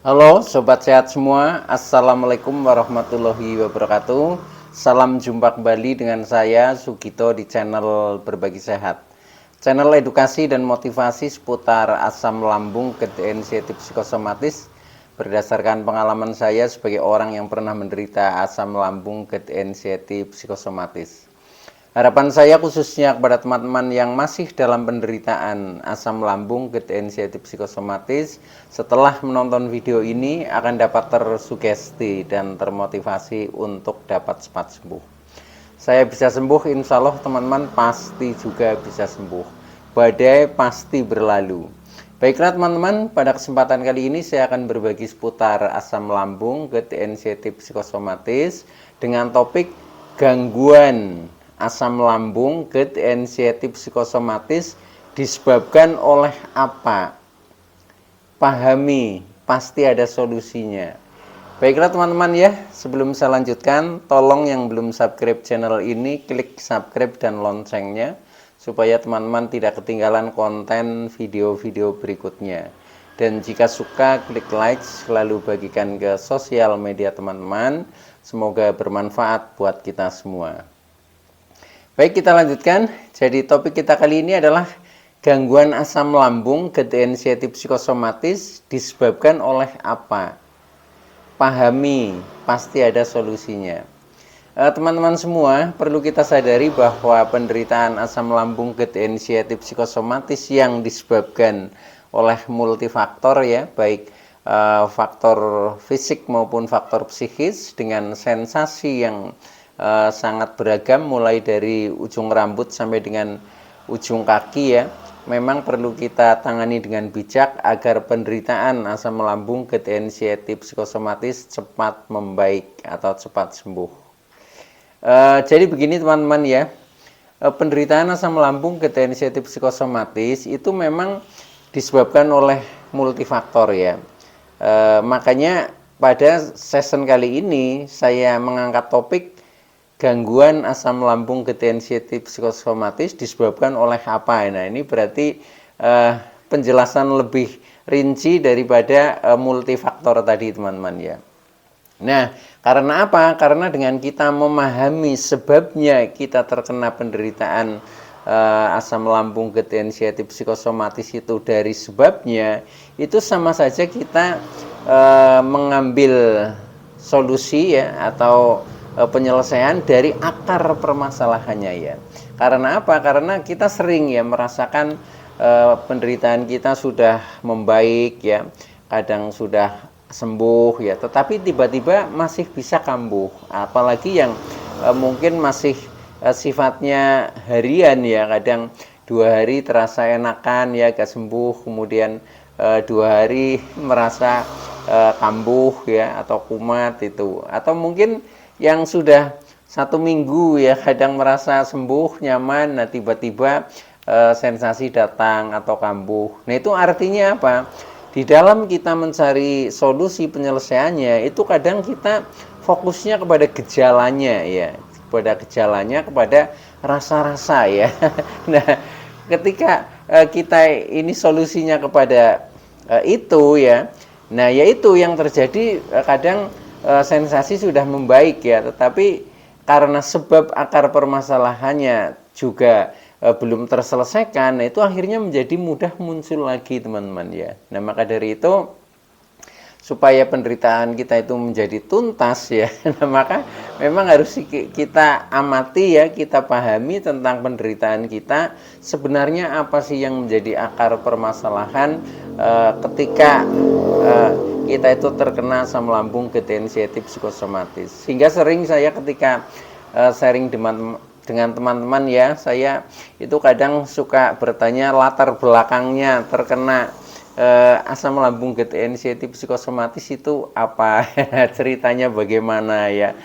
Halo Sobat Sehat semua, Assalamualaikum warahmatullahi wabarakatuh. Salam jumpa kembali dengan saya Sugito di channel Berbagi Sehat, channel edukasi dan motivasi seputar asam lambung, GD, anxiety, psikosomatis berdasarkan pengalaman saya sebagai orang yang pernah menderita asam lambung, GD, anxiety, psikosomatis. Harapan saya khususnya kepada teman-teman yang masih dalam penderitaan asam lambung, GD, anxiety, psikosomatis, setelah menonton video ini akan dapat tersugesti dan termotivasi untuk dapat cepat sembuh. Saya bisa sembuh, insya Allah teman-teman pasti juga bisa sembuh. Badai pasti berlalu. Baiklah teman-teman, pada kesempatan kali ini saya akan berbagi seputar asam lambung, GD, anxiety, psikosomatis dengan topik gangguan asam lambung, GD, anxiety, psikosomatis disebabkan oleh apa? Pahami, pasti ada solusinya. Baiklah teman-teman ya, sebelum saya lanjutkan, tolong yang belum subscribe channel ini, klik subscribe dan loncengnya, supaya teman-teman tidak ketinggalan konten video-video berikutnya. Dan jika suka, klik like, lalu bagikan ke sosial media teman-teman. Semoga bermanfaat buat kita semua. Baik, kita lanjutkan. Jadi topik kita kali ini adalah gangguan asam lambung, GD, anxiety, psikosomatis disebabkan oleh apa? Pahami, pasti ada solusinya. Teman-teman semua, perlu kita sadari bahwa penderitaan asam lambung, GD, anxiety, psikosomatis yang disebabkan oleh multifaktor ya, baik faktor fisik maupun faktor psikis dengan sensasi yang sangat beragam, mulai dari ujung rambut sampai dengan ujung kaki ya. Memang perlu kita tangani dengan bijak agar penderitaan asam lambung, GD, anxiety, psikosomatis cepat membaik atau cepat sembuh. Jadi begini teman-teman ya, penderitaan asam lambung, GD, anxiety, psikosomatis itu memang disebabkan oleh multifaktor ya. Makanya pada session kali ini saya mengangkat topik gangguan asam lambung, GD, anxiety, psikosomatis disebabkan oleh apa? Nah, ini berarti penjelasan lebih rinci daripada multifaktor tadi teman-teman ya. Nah, karena apa? Karena dengan kita memahami sebabnya kita terkena penderitaan asam lambung, GD, anxiety, psikosomatis itu dari sebabnya, itu sama saja kita mengambil solusi ya atau penyelesaian dari akar permasalahannya ya. Karena apa? Karena kita sering ya merasakan penderitaan kita sudah membaik ya, kadang sudah sembuh ya, tetapi tiba-tiba masih bisa kambuh. Apalagi yang mungkin masih sifatnya harian ya, kadang 2 hari terasa enakan ya, agak sembuh, kemudian 2 hari merasa kambuh ya atau kumat itu, atau mungkin yang sudah 1 minggu ya kadang merasa sembuh nyaman, nah tiba-tiba sensasi datang atau kambuh. Nah itu artinya apa? Di dalam kita mencari solusi penyelesaiannya itu kadang kita fokusnya kepada gejalanya ya, kepada rasa-rasa ya. Nah ketika kita ini solusinya kepada itu ya, nah yaitu yang terjadi kadang sensasi sudah membaik ya, tetapi karena sebab akar permasalahannya juga belum terselesaikan, nah itu akhirnya menjadi mudah muncul lagi teman-teman ya. Nah maka dari itu supaya penderitaan kita itu menjadi tuntas ya, nah maka memang harus kita amati ya, kita pahami tentang penderitaan kita sebenarnya apa sih yang menjadi akar permasalahan ketika kita itu terkena asam lambung, GD, anxiety, psikosomatis. Sehingga sering saya ketika sharing dengan teman-teman ya, saya itu kadang suka bertanya latar belakangnya terkena asam lambung, GD, anxiety, psikosomatis itu apa, ceritanya bagaimana ya,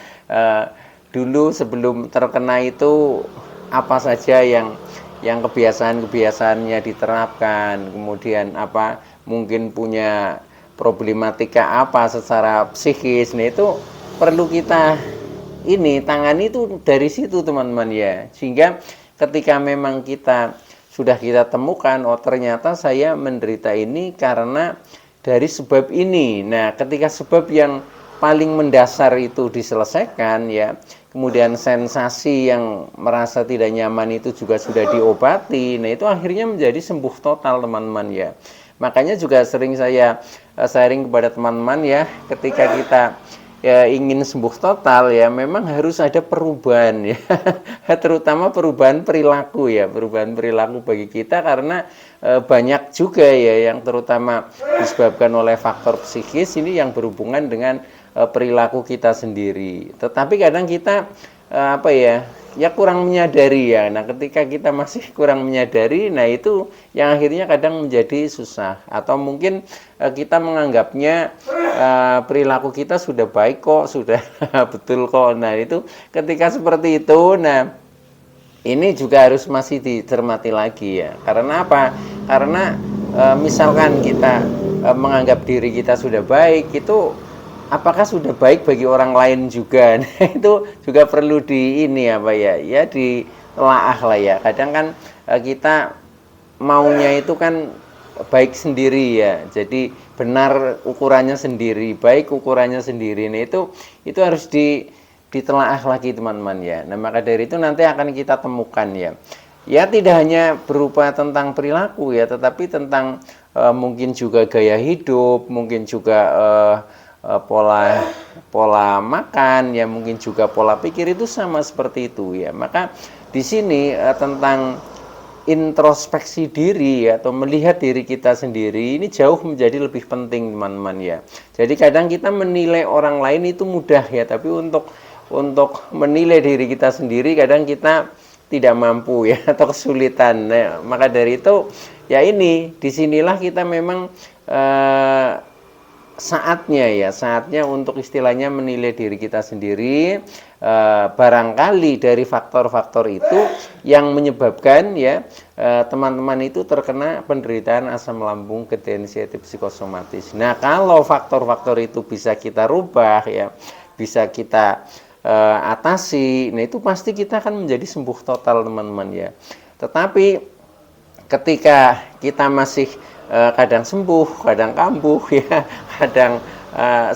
dulu sebelum terkena itu apa saja yang kebiasaan-kebiasaannya diterapkan, kemudian apa mungkin punya problematika apa secara psikis. Nah itu perlu kita ini tangani itu dari situ teman-teman ya, sehingga ketika memang kita sudah kita temukan, oh ternyata saya menderita ini karena dari sebab ini. Nah, ketika sebab yang paling mendasar itu diselesaikan ya, kemudian sensasi yang merasa tidak nyaman itu juga sudah diobati. Nah, itu akhirnya menjadi sembuh total, teman-teman ya. Makanya juga sering saya sharing kepada teman-teman ya, ketika kita ya ingin sembuh total ya, memang harus ada perubahan ya. Terutama perubahan perilaku ya, perubahan perilaku bagi kita, karena banyak juga ya yang terutama disebabkan oleh faktor psikis ini yang berhubungan dengan perilaku kita sendiri. Tetapi kadang kita apa ya kurang menyadari ya. Nah, ketika kita masih kurang menyadari, nah itu yang akhirnya kadang menjadi susah, atau mungkin kita menganggapnya perilaku kita sudah baik kok, sudah betul kok. Nah, itu ketika seperti itu, nah ini juga harus masih dicermati lagi ya. Karena apa? Karena misalkan kita menganggap diri kita sudah baik, itu apakah sudah baik bagi orang lain juga? Nah, itu juga perlu di ini apa ya ditelaah lah ya. Kadang kan kita maunya itu kan baik sendiri ya. Jadi benar ukurannya sendiri, baik ukurannya sendiri. Nah, itu harus ditelaah lagi, teman-teman ya. Nah, maka dari itu nanti akan kita temukan ya. Ya, tidak hanya berupa tentang perilaku ya, tetapi tentang mungkin juga gaya hidup, mungkin juga pola makan ya, mungkin juga pola pikir, itu sama seperti itu ya. Maka di sini tentang introspeksi diri ya, atau melihat diri kita sendiri ini jauh menjadi lebih penting, teman-teman ya. Jadi kadang kita menilai orang lain itu mudah ya, tapi untuk menilai diri kita sendiri kadang kita tidak mampu ya, atau kesulitan. Nah, maka dari itu ya ini disinilah kita memang saatnya untuk istilahnya menilai diri kita sendiri. Barangkali dari faktor-faktor itu yang menyebabkan ya teman-teman itu terkena penderitaan asam lambung ketidaksensitif psikosomatis. Nah, kalau faktor-faktor itu bisa kita rubah ya, bisa kita atasi, nah itu pasti kita akan menjadi sembuh total, teman-teman ya. Tetapi ketika kita masih kadang sembuh, kadang kambuh ya, kadang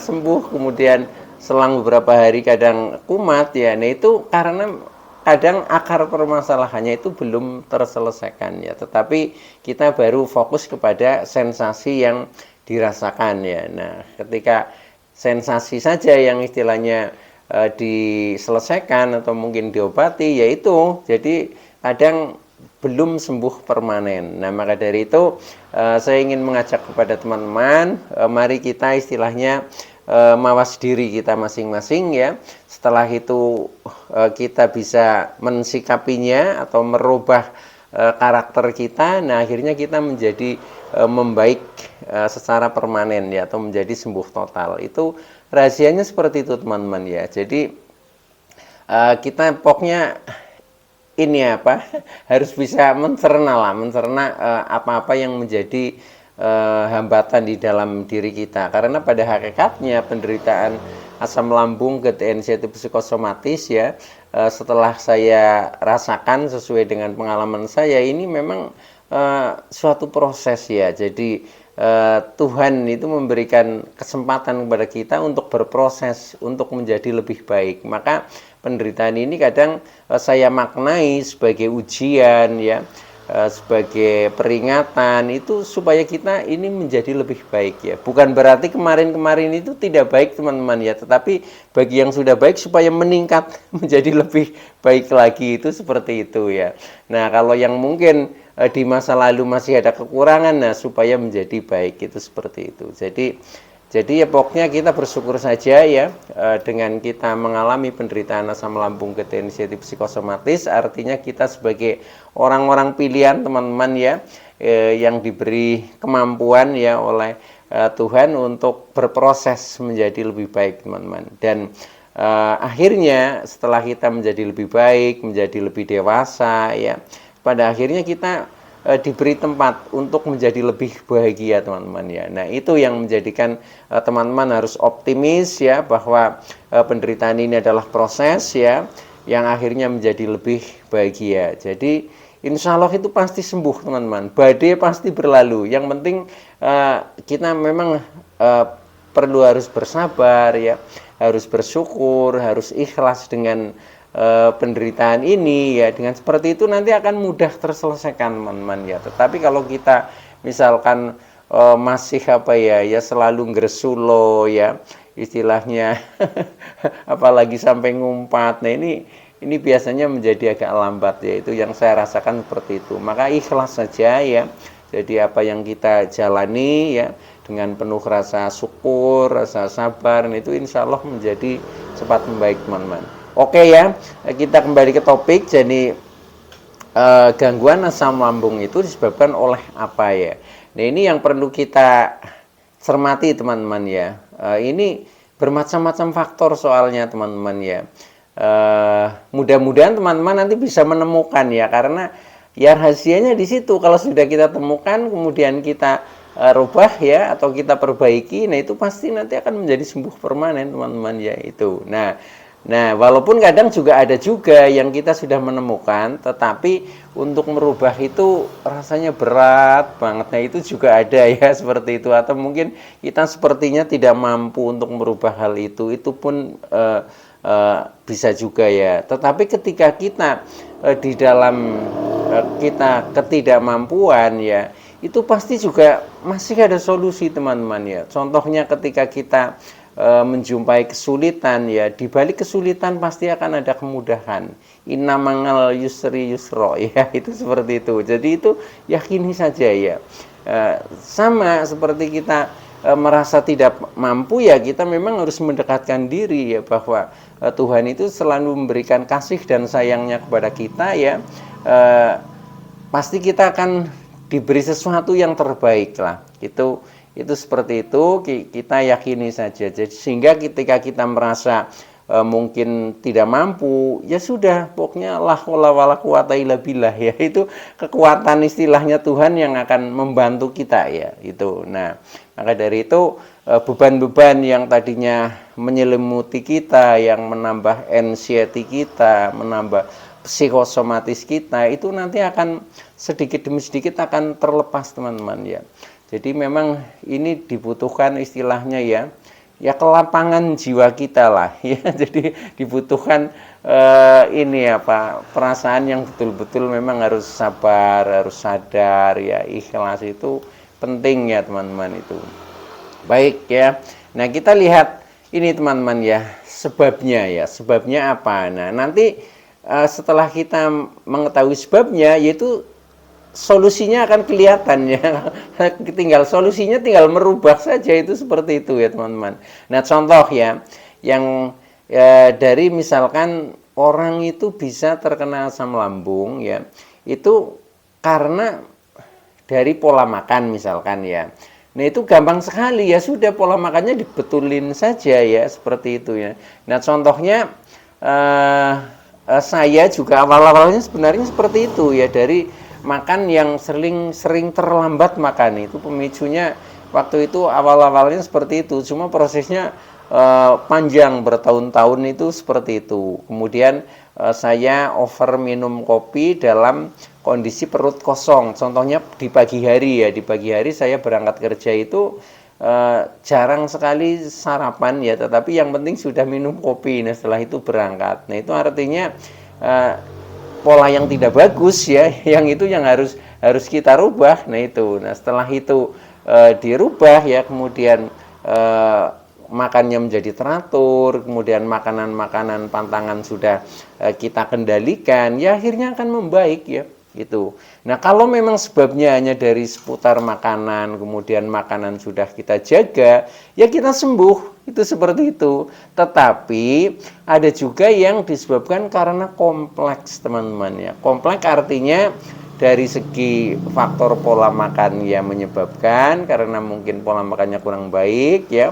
sembuh kemudian selang beberapa hari kadang kumat ya. Nah, itu karena kadang akar permasalahannya itu belum terselesaikan ya. Tetapi kita baru fokus kepada sensasi yang dirasakan ya. Nah, ketika sensasi saja yang istilahnya diselesaikan atau mungkin diobati, yaitu jadi kadang belum sembuh permanen. Nah, maka dari itu saya ingin mengajak kepada teman-teman, mari kita istilahnya mawas diri kita masing-masing ya. Setelah itu kita bisa mensikapinya atau merubah karakter kita. Nah, akhirnya kita menjadi membaik secara permanen ya, atau menjadi sembuh total. Itu rahasianya seperti itu, teman-teman ya. Jadi kita pokoknya ini apa harus bisa mencerna apa-apa yang menjadi hambatan di dalam diri kita. Karena pada hakikatnya penderitaan asam lambung ketidaksensitif psikosomatis ya, setelah saya rasakan sesuai dengan pengalaman saya, ini memang suatu proses ya. Jadi Tuhan itu memberikan kesempatan kepada kita untuk berproses, untuk menjadi lebih baik. Maka penderitaan ini kadang saya maknai sebagai ujian ya, sebagai peringatan itu supaya kita ini menjadi lebih baik ya. Bukan berarti kemarin-kemarin itu tidak baik, teman-teman ya, tetapi bagi yang sudah baik supaya meningkat menjadi lebih baik lagi, itu seperti itu ya. Nah, kalau yang mungkin di masa lalu masih ada kekurangan, nah supaya menjadi baik, itu seperti itu. Jadi ya pokoknya kita bersyukur saja ya dengan kita mengalami penderitaan asam lambung ketidaksensitif psikosomatis. Artinya kita sebagai orang-orang pilihan, teman-teman ya, yang diberi kemampuan ya oleh Tuhan untuk berproses menjadi lebih baik, teman-teman. Dan akhirnya setelah kita menjadi lebih baik, menjadi lebih dewasa ya, pada akhirnya kita diberi tempat untuk menjadi lebih bahagia, teman-teman ya. Nah, itu yang menjadikan teman-teman harus optimis ya, bahwa penderitaan ini adalah proses ya, yang akhirnya menjadi lebih bahagia. Jadi insya Allah itu pasti sembuh teman-teman. Badai pasti berlalu. Yang penting kita memang perlu harus bersabar ya, harus bersyukur, harus ikhlas dengan penderitaan ini ya. Dengan seperti itu nanti akan mudah terselesaikan teman-teman ya. Tetapi kalau kita misalkan masih apa ya selalu ngresulo ya istilahnya apalagi sampai ngumpat. Nah ini biasanya menjadi agak lambat ya, itu yang saya rasakan seperti itu. Maka ikhlas saja ya. Jadi apa yang kita jalani ya dengan penuh rasa syukur, rasa sabar, itu insya Allah menjadi cepat membaik teman-teman. Oke ya, kita kembali ke topik. Jadi gangguan asam lambung itu disebabkan oleh apa ya? Nah ini yang perlu kita cermati teman-teman ya. Ini bermacam-macam faktor soalnya teman-teman ya. Mudah-mudahan teman-teman nanti bisa menemukan ya, karena ya rahasianya di situ. Kalau sudah kita temukan kemudian kita rubah ya atau kita perbaiki, nah itu pasti nanti akan menjadi sembuh permanen teman-teman ya itu. Nah, walaupun kadang juga ada juga yang kita sudah menemukan, tetapi untuk merubah itu rasanya berat banget. Nah, itu juga ada ya seperti itu. Atau mungkin kita sepertinya tidak mampu untuk merubah hal itu pun bisa juga ya. Tetapi ketika kita di dalam kita ketidakmampuan ya, itu pasti juga masih ada solusi teman-teman ya. Contohnya ketika kita menjumpai kesulitan ya, di balik kesulitan pasti akan ada kemudahan. Inna mangal yusri yusro ya, itu seperti itu. Jadi itu yakini saja ya. Sama seperti kita merasa tidak mampu ya, kita memang harus mendekatkan diri ya, bahwa Tuhan itu selalu memberikan kasih dan sayangnya kepada kita ya. Pasti kita akan diberi sesuatu yang terbaik lah. Itu seperti itu, kita yakini saja. Jadi sehingga ketika kita merasa mungkin tidak mampu, ya sudah, pokoknya la haula wala quwata illa billah ya, itu kekuatan istilahnya Tuhan yang akan membantu kita ya itu. Nah, maka dari itu beban-beban yang tadinya menyelimuti kita, yang menambah anxiety kita, menambah psikosomatis kita, itu nanti akan sedikit demi sedikit akan terlepas teman-teman ya. Jadi memang ini dibutuhkan istilahnya ya kelapangan jiwa kita lah ya. Jadi dibutuhkan ini perasaan yang betul-betul memang harus sabar, harus sadar ya, ikhlas itu penting ya teman-teman itu. Baik ya. Nah, kita lihat ini teman-teman ya, sebabnya ya. Sebabnya apa? Nah, nanti setelah kita mengetahui sebabnya, yaitu solusinya akan kelihatan ya. Solusinya tinggal merubah saja, itu seperti itu ya teman-teman. Nah, contoh ya, yang dari misalkan orang itu bisa terkena asam lambung ya, itu karena dari pola makan misalkan ya. Nah, itu gampang sekali ya, sudah pola makannya dibetulin saja ya, seperti itu ya. Nah, contohnya saya juga awal-awalnya sebenarnya seperti itu ya, dari makan yang sering terlambat makan. Itu pemicunya waktu itu awal-awalnya seperti itu, cuma prosesnya panjang bertahun-tahun itu seperti itu. Kemudian saya over minum kopi dalam kondisi perut kosong, contohnya di pagi hari ya. Di pagi hari saya berangkat kerja itu jarang sekali sarapan ya, tetapi yang penting sudah minum kopi. Nah, setelah itu berangkat. Nah, itu artinya pola yang tidak bagus ya, yang harus kita rubah. Nah, itu. Nah, setelah itu dirubah ya, kemudian makannya menjadi teratur, kemudian makanan-makanan pantangan sudah kita kendalikan, ya akhirnya akan membaik ya. Gitu. Nah, kalau memang sebabnya hanya dari seputar makanan, kemudian makanan sudah kita jaga, ya kita sembuh. Itu seperti itu. Tetapi ada juga yang disebabkan karena kompleks teman-teman ya. Kompleks artinya dari segi faktor pola makan yang menyebabkan, karena mungkin pola makannya kurang baik ya.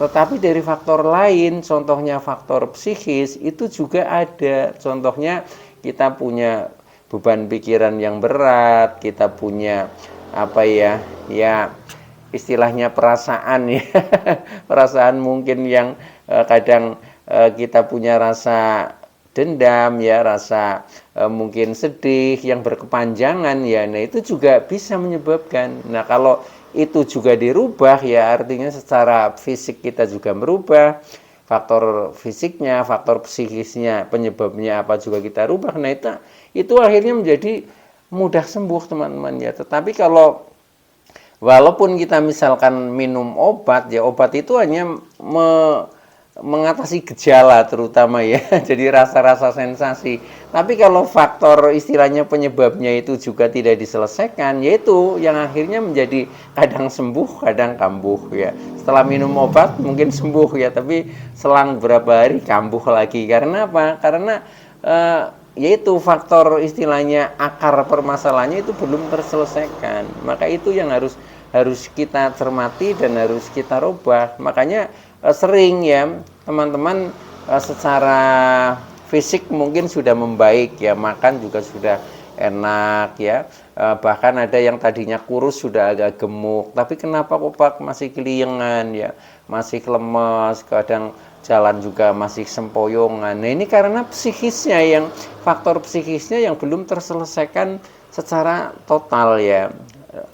Tetapi dari faktor lain, contohnya faktor psikis, itu juga ada. Contohnya kita punya beban pikiran yang berat, kita punya istilahnya perasaan ya, perasaan mungkin yang kadang kita punya rasa dendam ya, rasa mungkin sedih yang berkepanjangan ya. Nah, itu juga bisa menyebabkan. Nah, kalau itu juga dirubah ya artinya secara fisik kita juga merubah. Faktor fisiknya, faktor psikisnya, penyebabnya apa juga kita rubah. Nah, itu akhirnya menjadi mudah sembuh teman-teman ya. Tetapi kalau walaupun kita misalkan minum obat ya, obat itu hanya mengatasi gejala terutama ya, jadi rasa-rasa sensasi. Tapi kalau faktor istilahnya penyebabnya itu juga tidak diselesaikan, yaitu yang akhirnya menjadi kadang sembuh, kadang kambuh ya. Setelah minum obat mungkin sembuh ya, tapi selang beberapa hari kambuh lagi. Karena apa? Karena yaitu faktor istilahnya akar permasalahannya itu belum terselesaikan. Maka itu yang harus kita cermati dan harus kita rubah. Makanya sering ya teman-teman secara fisik mungkin sudah membaik ya, makan juga sudah enak ya, bahkan ada yang tadinya kurus sudah agak gemuk, tapi kenapa kok Pak masih keliengan ya, masih lemas, kadang jalan juga masih sempoyongan. Nah, ini karena psikisnya, yang faktor psikisnya yang belum terselesaikan secara total ya.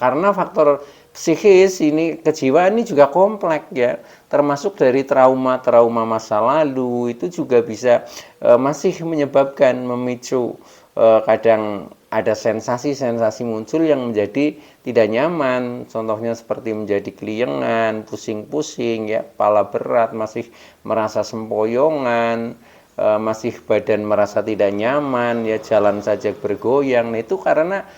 Karena faktor psikis ini, kejiwaan ini juga kompleks ya, termasuk dari trauma masa lalu itu juga bisa masih menyebabkan, memicu kadang ada sensasi-sensasi muncul yang menjadi tidak nyaman. Contohnya seperti menjadi keliengan, pusing-pusing ya, kepala berat, masih merasa sempoyongan, masih badan merasa tidak nyaman ya, jalan saja bergoyang. Nah, itu karena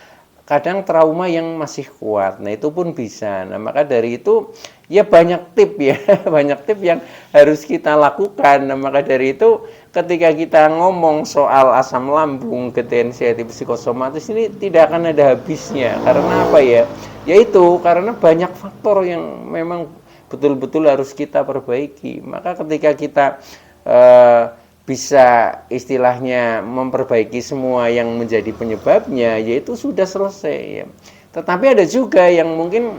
kadang trauma yang masih kuat. Nah, itu pun bisa. Nah, maka dari itu ya banyak tip ya, banyak tip yang harus kita lakukan. Nah, maka dari itu ketika kita ngomong soal asam lambung, anxiety, psikosomatis ini tidak akan ada habisnya. Karena apa ya? Yaitu karena banyak faktor yang memang betul-betul harus kita perbaiki. Maka ketika kita bisa istilahnya memperbaiki semua yang menjadi penyebabnya, yaitu sudah selesai ya. Tetapi ada juga yang mungkin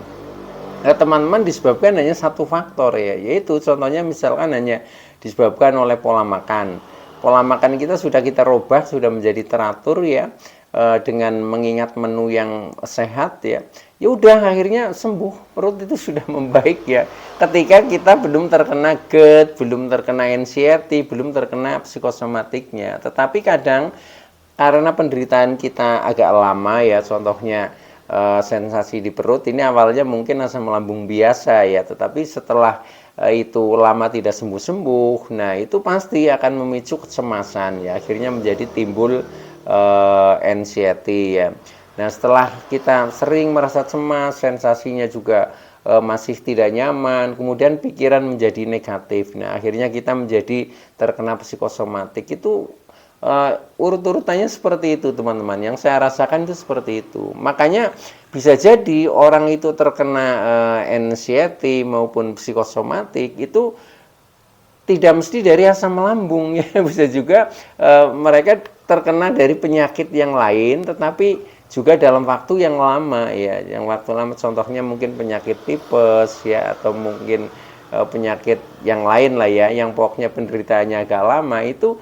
teman-teman disebabkan hanya satu faktor ya, yaitu contohnya misalkan hanya disebabkan oleh pola makan. Pola makan kita sudah kita rubah, sudah menjadi teratur ya, dengan mengingat menu yang sehat ya. Ya udah akhirnya sembuh, perut itu sudah membaik ya. Ketika kita belum terkena GERD, belum terkena anxiety, belum terkena psikosomatiknya. Tetapi kadang karena penderitaan kita agak lama ya, contohnya sensasi di perut ini awalnya mungkin asam lambung biasa ya, tetapi setelah itu lama tidak sembuh-sembuh, nah itu pasti akan memicu kecemasan ya, akhirnya menjadi timbul anxiety ya. Nah, setelah kita sering merasa cemas, sensasinya juga masih tidak nyaman, kemudian pikiran menjadi negatif. Nah, akhirnya kita menjadi terkena psikosomatik. Itu urut-urutannya seperti itu, teman-teman. Yang saya rasakan itu seperti itu. Makanya bisa jadi orang itu terkena anxiety maupun psikosomatik itu tidak mesti dari asam lambung ya, bisa juga mereka terkena dari penyakit yang lain, tetapi juga dalam waktu yang lama ya, yang waktu lama, contohnya mungkin penyakit tipes ya, atau mungkin penyakit yang lain lah ya, yang pokoknya penderitaannya agak lama, itu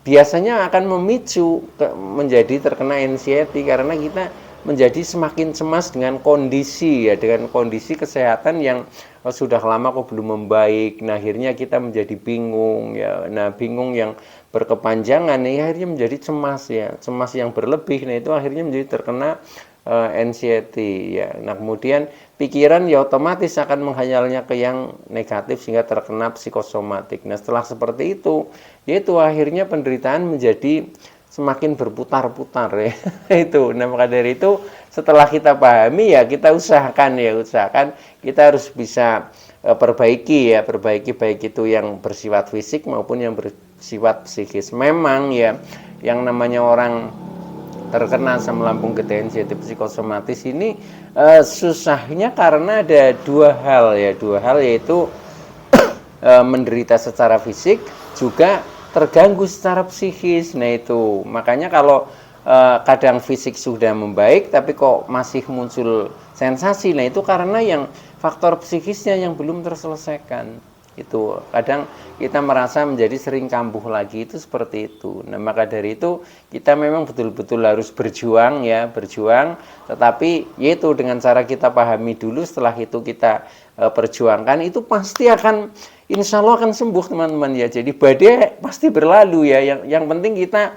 biasanya akan memicu menjadi terkena anxiety karena kita menjadi semakin cemas dengan kondisi ya, dengan kondisi kesehatan yang sudah lama kok belum membaik. Nah, akhirnya kita menjadi bingung ya. Nah, bingung yang berkepanjangan ya, akhirnya menjadi cemas ya, cemas yang berlebih. Nah, itu akhirnya menjadi terkena anxiety ya. Nah, kemudian pikiran ya otomatis akan menghayalnya ke yang negatif sehingga terkena psikosomatik. Nah, setelah seperti itu, yaitu akhirnya penderitaan menjadi semakin berputar-putar ya. Itu. Nah, maka dari itu setelah kita pahami ya, kita usahakan kita harus bisa perbaiki baik itu yang bersifat fisik maupun yang bersifat psikis. Memang ya, yang namanya orang terkena asam lambung, anxiety, psikosomatis ini susahnya karena ada dua hal yaitu menderita secara fisik, juga terganggu secara psikis. Nah, itu makanya kalau kadang fisik sudah membaik tapi kok masih muncul sensasi, nah itu karena yang faktor psikisnya yang belum terselesaikan. Itu kadang kita merasa menjadi sering kambuh lagi, itu seperti itu. Nah, maka dari itu kita memang betul-betul harus berjuang ya, berjuang, tetapi yaitu dengan cara kita pahami dulu, setelah itu kita perjuangkan, itu pasti akan, insya Allah akan sembuh teman-teman ya. Jadi badai pasti berlalu ya. Yang penting kita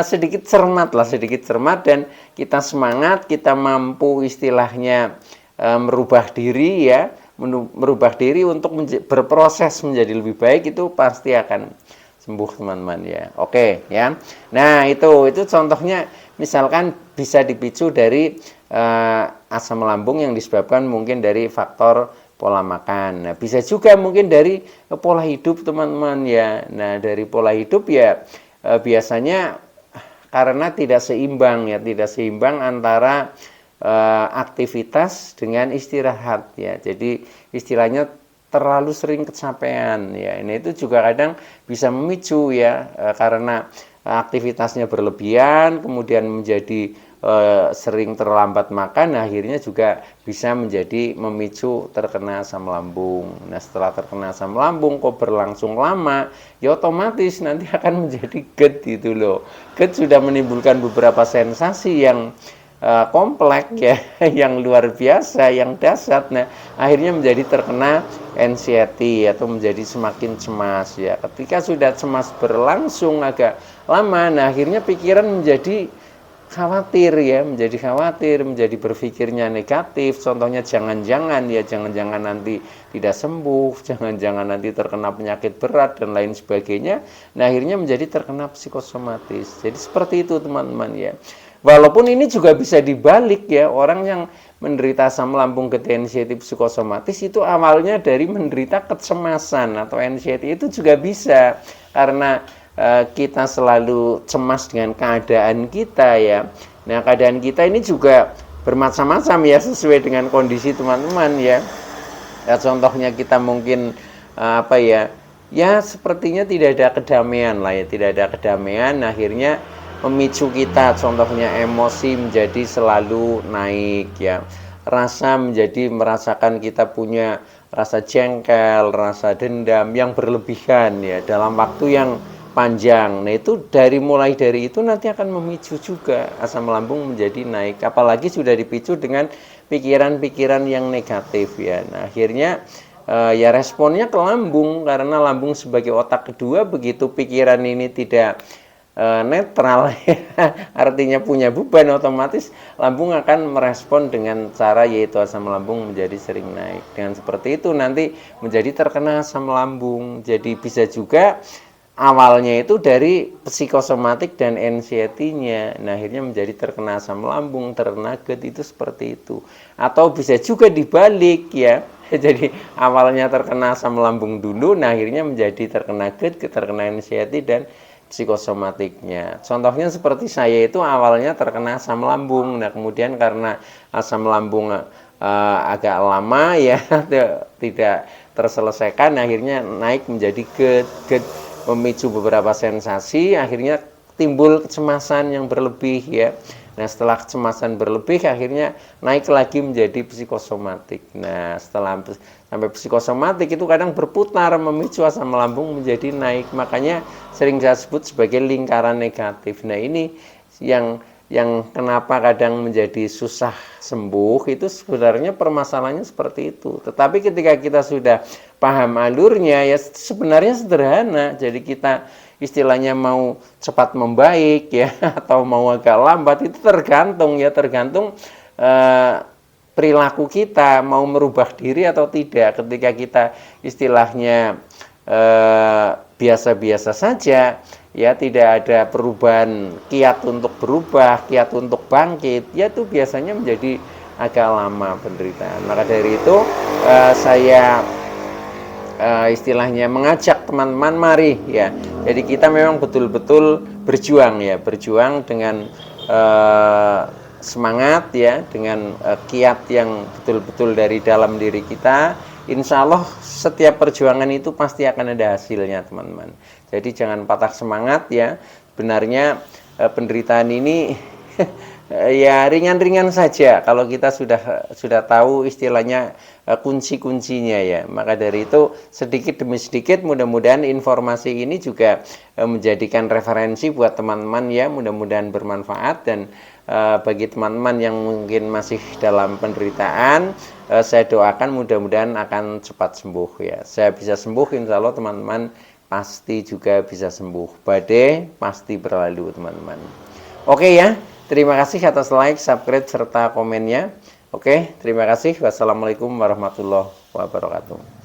sedikit cermat lah, sedikit cermat, dan kita semangat, kita mampu istilahnya merubah diri ya, merubah diri untuk berproses menjadi lebih baik, itu pasti akan sembuh teman-teman ya. Oke ya. Nah, itu contohnya misalkan bisa dipicu dari asam lambung yang disebabkan mungkin dari faktor pola makan. Nah, bisa juga mungkin dari pola hidup teman-teman ya. Nah, dari pola hidup ya biasanya karena tidak seimbang ya, tidak seimbang antara aktivitas dengan istirahat ya. Jadi istilahnya terlalu sering kecapean ya. Ini itu juga kadang bisa memicu ya, karena aktivitasnya berlebihan, kemudian menjadi sering terlambat makan, nah, akhirnya juga bisa menjadi memicu terkena asam lambung. Nah, setelah terkena asam lambung kok berlangsung lama, ya otomatis nanti akan menjadi GERD gitu loh. GERD sudah menimbulkan beberapa sensasi yang kompleks ya, yang luar biasa, yang dahsyat. Nah, akhirnya menjadi terkena anxiety atau menjadi semakin cemas ya. Ketika sudah cemas berlangsung agak lama, nah akhirnya pikiran menjadi khawatir ya, menjadi khawatir, menjadi berpikirnya negatif. Contohnya jangan-jangan ya, jangan-jangan nanti tidak sembuh, jangan-jangan nanti terkena penyakit berat dan lain sebagainya. Nah, akhirnya menjadi terkena psikosomatis. Jadi seperti itu teman-teman ya. Walaupun ini juga bisa dibalik ya, orang yang menderita asam lambung GERD anxiety psikosomatis itu awalnya dari menderita kecemasan atau anxiety, itu juga bisa karena kita selalu cemas dengan keadaan kita ya. Nah, keadaan kita ini juga bermacam-macam ya, sesuai dengan kondisi teman-teman ya. Ya, contohnya kita mungkin apa ya, ya sepertinya tidak ada kedamaian lah ya, tidak ada kedamaian, akhirnya memicu kita, contohnya emosi menjadi selalu naik ya, rasa menjadi merasakan kita punya rasa jengkel, rasa dendam yang berlebihan ya dalam waktu yang panjang. Nah, itu mulai dari itu nanti akan memicu juga asam lambung menjadi naik, apalagi sudah dipicu dengan pikiran-pikiran yang negatif ya. Nah, akhirnya ya responnya ke lambung, karena lambung sebagai otak kedua, begitu pikiran ini tidak netral ya, artinya punya beban, otomatis lambung akan merespon dengan cara yaitu asam lambung menjadi sering naik. Dengan seperti itu nanti menjadi terkena asam lambung. Jadi bisa juga awalnya itu dari psikosomatik dan anxiety-nya, nah akhirnya menjadi terkena asam lambung, terkena GERD, itu seperti itu. Atau bisa juga dibalik ya, jadi awalnya terkena asam lambung dulu, nah akhirnya menjadi terkena GERD, terkena anxiety dan psikosomatiknya. Contohnya seperti saya itu awalnya terkena asam lambung, nah kemudian karena asam lambung agak lama ya tidak terselesaikan, akhirnya naik menjadi GERD, memicu beberapa sensasi, akhirnya timbul kecemasan yang berlebih ya. Nah, setelah kecemasan berlebih akhirnya naik lagi menjadi psikosomatik. Nah, setelah sampai psikosomatik itu kadang berputar, memicu asam lambung menjadi naik. Makanya sering saya sebut sebagai lingkaran negatif. Nah, ini yang kenapa kadang menjadi susah sembuh, itu sebenarnya permasalahannya seperti itu. Tetapi ketika kita sudah paham alurnya ya sebenarnya sederhana. Jadi kita istilahnya mau cepat membaik ya atau mau agak lambat, itu tergantung perilaku kita, mau merubah diri atau tidak. Ketika kita istilahnya biasa-biasa saja ya, tidak ada perubahan, kiat untuk berubah, kiat untuk bangkit, ya itu biasanya menjadi agak lama penderitaan. Maka dari itu saya istilahnya mengajak teman-teman, mari ya. Jadi kita memang betul-betul berjuang ya, berjuang dengan semangat ya, dengan kiat yang betul-betul dari dalam diri kita. Insya Allah setiap perjuangan itu pasti akan ada hasilnya teman-teman. Jadi jangan patah semangat ya. Sebenarnya penderitaan ini Ya ringan-ringan saja kalau kita sudah tahu istilahnya kunci-kuncinya ya. Maka dari itu sedikit demi sedikit mudah-mudahan informasi ini juga menjadikan referensi buat teman-teman ya, mudah-mudahan bermanfaat. Dan bagi teman-teman yang mungkin masih dalam penderitaan, saya doakan mudah-mudahan akan cepat sembuh ya. Saya bisa sembuh, insya Allah teman-teman pasti juga bisa sembuh. Badai pasti berlalu teman-teman. Oke ya, terima kasih atas like, subscribe, serta komennya. Oke, terima kasih. Wassalamualaikum warahmatullahi wabarakatuh.